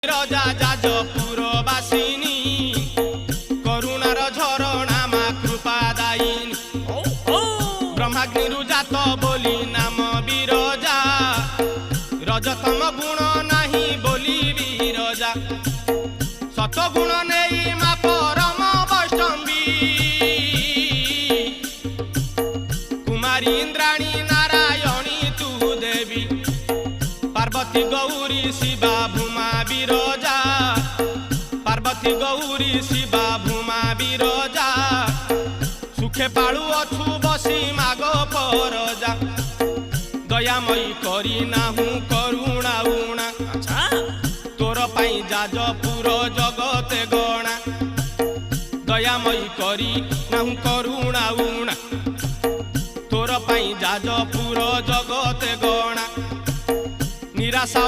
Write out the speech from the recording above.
रजा जाजपुर बासिनी करुणार झरणा मा कृपादायिनी ब्रह्माग्नि जात बोली नाम बिरजा रजतम गुण नाही बोली बिरजा सतगुण नहीं मा परम वैष्णवी कुमारी इंद्राणी नारायणी तू देवी पार्वती गौरी शिवा भूमा बिरजा पार्वती गौरी शिवा भूमा बिरजा सुखे पालु अछु बसी माग परजा दयामयी करी नाहु करुणा उणा तोर पाई जाजपुर जगते गणा दयामयी करी नाहु करुणा उणा तोर पाई जाजपुर जगते गणा निराशा